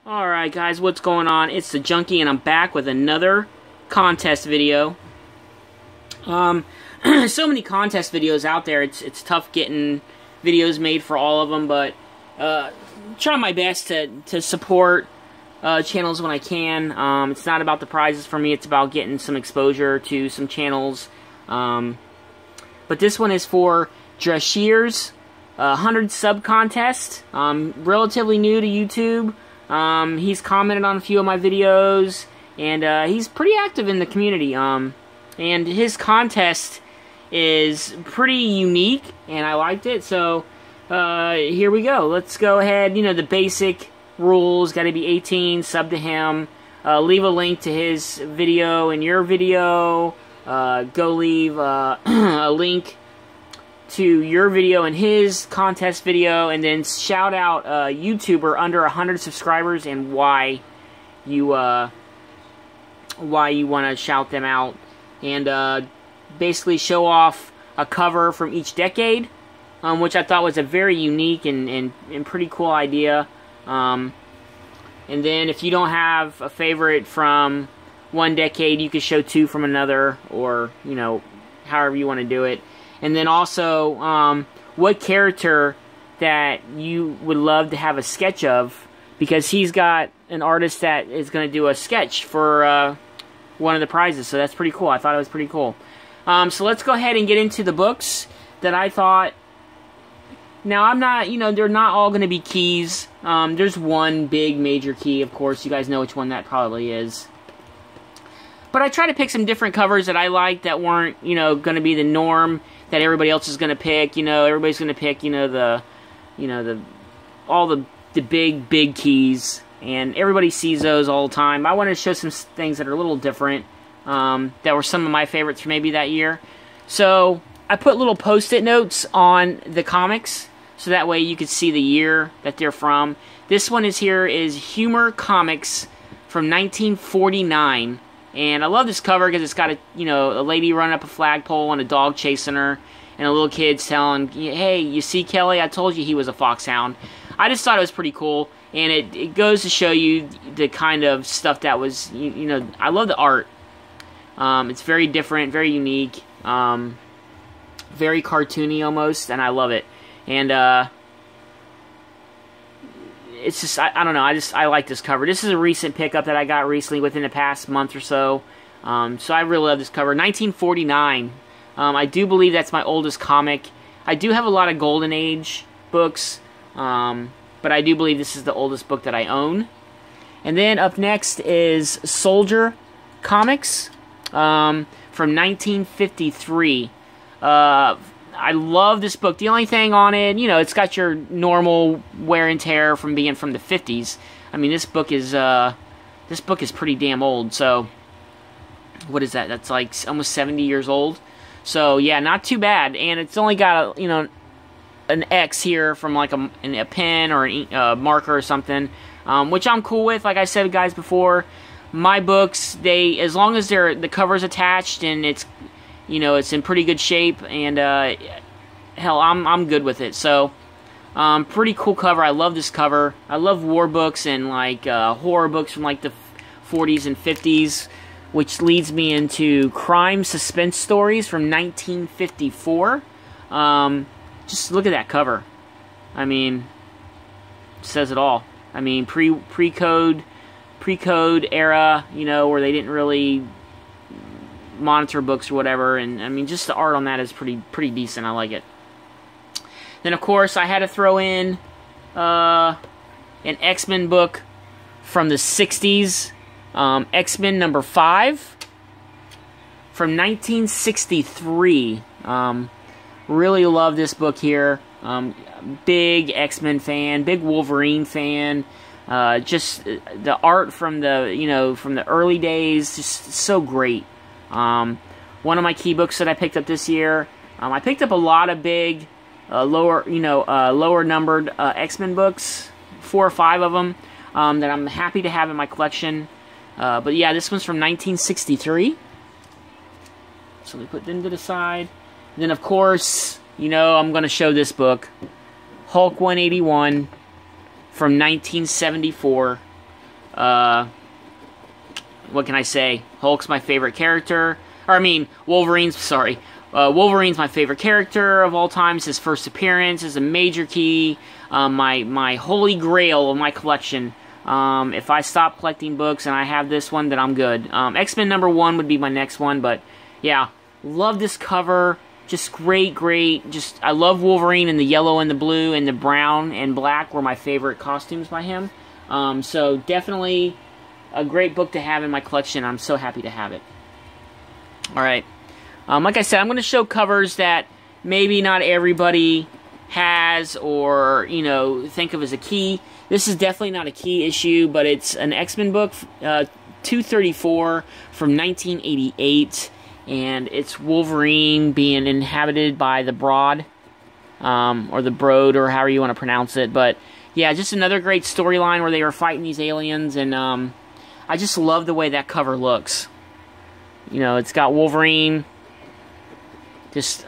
Alright guys, what's going on? It's the Junkie and I'm back with another contest video. So many contest videos out there, it's tough getting videos made for all of them, but try my best to support channels when I can. It's not about the prizes for me, it's about getting some exposure to some channels. But this one is for Drahcir's 100 sub contest. Relatively new to YouTube. He's commented on a few of my videos, and he's pretty active in the community. And his contest is pretty unique, and I liked it, so here we go. Let's go ahead. You know, the basic rules, got to be 18, sub to him, leave a link to his video in your video, go leave a link to your video and his contest video, and then shout out a YouTuber under 100 subscribers and why you want to shout them out, and basically show off a cover from each decade, which I thought was a very unique and pretty cool idea. And then if you don't have a favorite from one decade, you could show two from another, or, you know, however you want to do it. And then also, what character that you would love to have a sketch of, because he's got an artist that is going to do a sketch for one of the prizes, so that's pretty cool. I thought it was pretty cool. So let's go ahead and get into the books that I thought. Now, I'm not, you know, they're not all going to be keys. There's one big major key, of course. You guys know which one that probably is. But I try to pick some different covers that I like that weren't, you know, going to be the norm that everybody else is going to pick. You know, everybody's going to pick, you know, all the big keys, and everybody sees those all the time. I wanted to show some things that are a little different, that were some of my favorites for maybe that year. So I put little post-it notes on the comics, so that way you could see the year that they're from. This one is Humor Comics from 1949. And I love this cover because it's got a lady running up a flagpole and a dog chasing her, and a little kid's telling, "Hey, you see Kelly? I told you he was a foxhound." I just thought it was pretty cool, and it goes to show you the kind of stuff that was, you know, I love the art. It's very different, very unique, very cartoony almost, and I love it. And it's just, I don't know, I like this cover. This is a recent pickup that I got recently within the past month or so. So I really love this cover. 1949. I do believe that's my oldest comic. I do have a lot of Golden Age books, but I do believe this is the oldest book that I own. And then up next is Soldier Comics from 1953. I love this book. The only thing on it, you know, it's got your normal wear and tear from being from the 50s. I mean, this book is pretty damn old. So, what is that? That's like almost 70 years old. So, yeah, not too bad. And it's only got a, you know, an X here from like a pen or a marker or something, which I'm cool with. Like I said, guys, before, my books, as long as the cover's attached and it's, you know, it's in pretty good shape, and hell, I'm good with it. So, pretty cool cover. I love this cover. I love war books and like horror books from like the 40s and 50s, which leads me into crime suspense stories from 1954. Just look at that cover. I mean, it says it all. I mean, pre-code era, you know, where they didn't really monitor books or whatever, and I mean, just the art on that is pretty decent. I like it. Then of course I had to throw in an X-Men book from the 60s, X-Men number 5 from 1963. Really love this book here. Big X-Men fan, big Wolverine fan. Just the art from the early days, just so great. One of my key books that I picked up this year. I picked up a lot of big, lower numbered X-Men books, 4 or 5 of them, that I'm happy to have in my collection. But yeah, this one's from 1963. So we put them to the side. And then of course, you know, I'm going to show this book, Hulk 181 from 1974. what can I say? Hulk's my favorite character. Or, I mean, Wolverine's, sorry. Wolverine's my favorite character of all time. It's his first appearance. Is a major key. My holy grail of my collection. If I stop collecting books and I have this one, then I'm good. XMen #1 would be my next one, but yeah, love this cover. Just great. Just, I love Wolverine in the yellow and the blue and the brown and black were my favorite costumes by him. So definitely a great book to have in my collection. I'm so happy to have it. Alright. Like I said, I'm going to show covers that maybe not everybody has or, you know, think of as a key. This is definitely not a key issue, but it's an X-Men book, 234 from 1988, and it's Wolverine being inhabited by the Brood, or the Brood, or however you want to pronounce it. But yeah, just another great storyline where they were fighting these aliens, and I just love the way that cover looks. You know, it's got Wolverine. Just,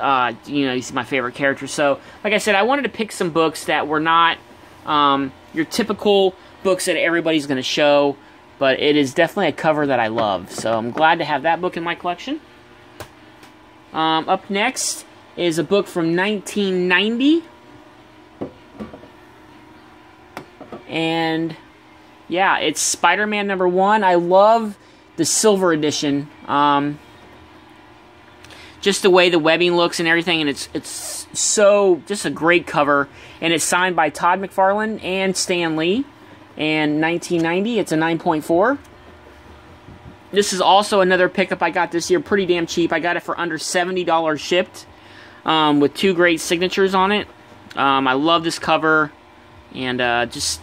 you know, he's my favorite character. So, like I said, I wanted to pick some books that were not your typical books that everybody's going to show, but it is definitely a cover that I love. So, I'm glad to have that book in my collection. Up next is a book from 1990. And, yeah, it's Spider-Man #1. I love the silver edition. Just the way the webbing looks and everything, and it's so, just a great cover. And it's signed by Todd McFarlane and Stan Lee. And 1990, it's a 9.4. This is also another pickup I got this year, pretty damn cheap. I got it for under $70 shipped, with 2 great signatures on it. I love this cover, and just,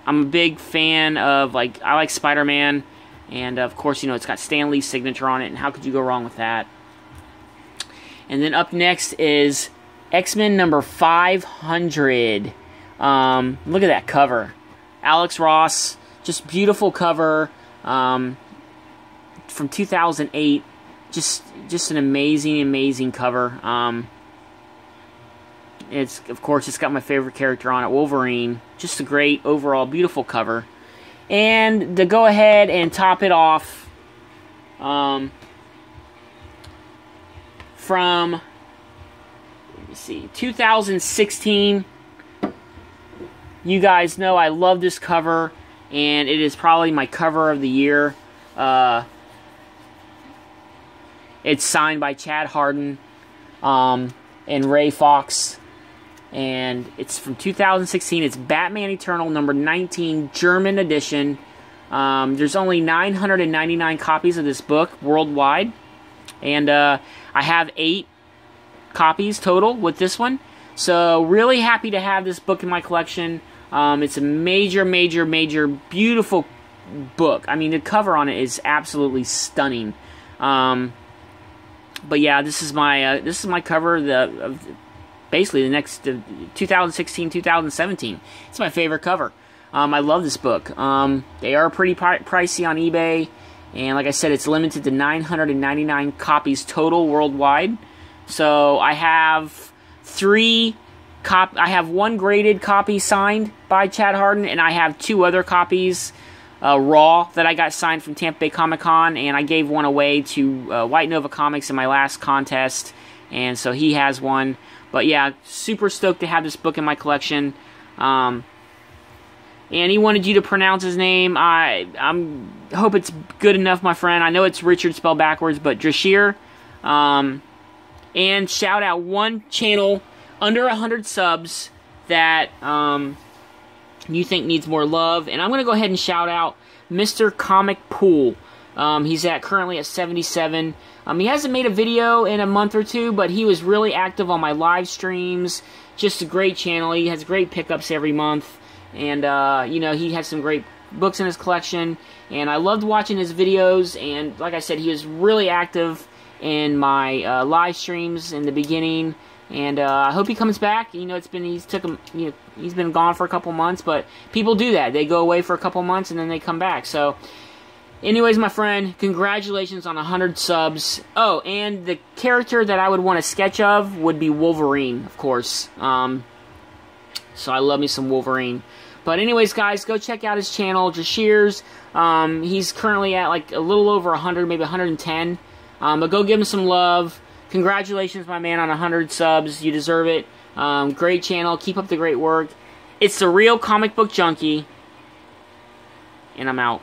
I'm a big fan of, like, I like Spider-Man, and of course, you know, it's got Stan Lee's signature on it, and how could you go wrong with that? And then up next is X-Men #500. Look at that cover. Alex Ross, just beautiful cover. From 2008. Just an amazing cover. Of course, it's got my favorite character on it, Wolverine. Just a great, overall, beautiful cover. And to go ahead and top it off, from, let me see, 2016. You guys know I love this cover, and it is probably my cover of the year. It's signed by Chad Hardin and Ray Fox, and it's from 2016. It's Batman Eternal #19, German edition. There's only 999 copies of this book worldwide. And I have 8 copies total with this one. So, really happy to have this book in my collection. It's a major, beautiful book. I mean, the cover on it is absolutely stunning. But yeah, this is my cover of basically the next 2016, 2017. It's my favorite cover. I love this book. They are pretty pricey on eBay. And like I said, it's limited to 999 copies total worldwide. So I have I have 1 graded copy signed by Chad Hardin, and I have 2 other copies raw that I got signed from Tampa Bay Comic-Con, and I gave one away to White Nova Comics in my last contest, and so he has one. But yeah, super stoked to have this book in my collection. And he wanted you to pronounce his name. I hope it's good enough, my friend. I know it's Richard spelled backwards, but Drahcir. And shout out one channel under 100 subs that you think needs more love. And I'm going to go ahead and shout out Mr. Comic Pool. He's currently at 77. He hasn't made a video in a month or 2, but he was really active on my live streams. Just a great channel. He has great pickups every month. And, you know, he has some great books in his collection. And I loved watching his videos. And, like I said, he was really active in my live streams in the beginning. And I hope he comes back. You know, he's been gone for a couple months. But people do that. They go away for a couple months and then they come back. So, anyways, my friend, congratulations on 100 subs. Oh, and the character that I would want a sketch of would be Wolverine, of course. So I love me some Wolverine. But anyways, guys, go check out his channel, Drahcir's. He's currently at like a little over 100, maybe 110. But go give him some love. Congratulations, my man, on 100 subs. You deserve it. Great channel. Keep up the great work. It's the Real Comic Book Junkie. And I'm out.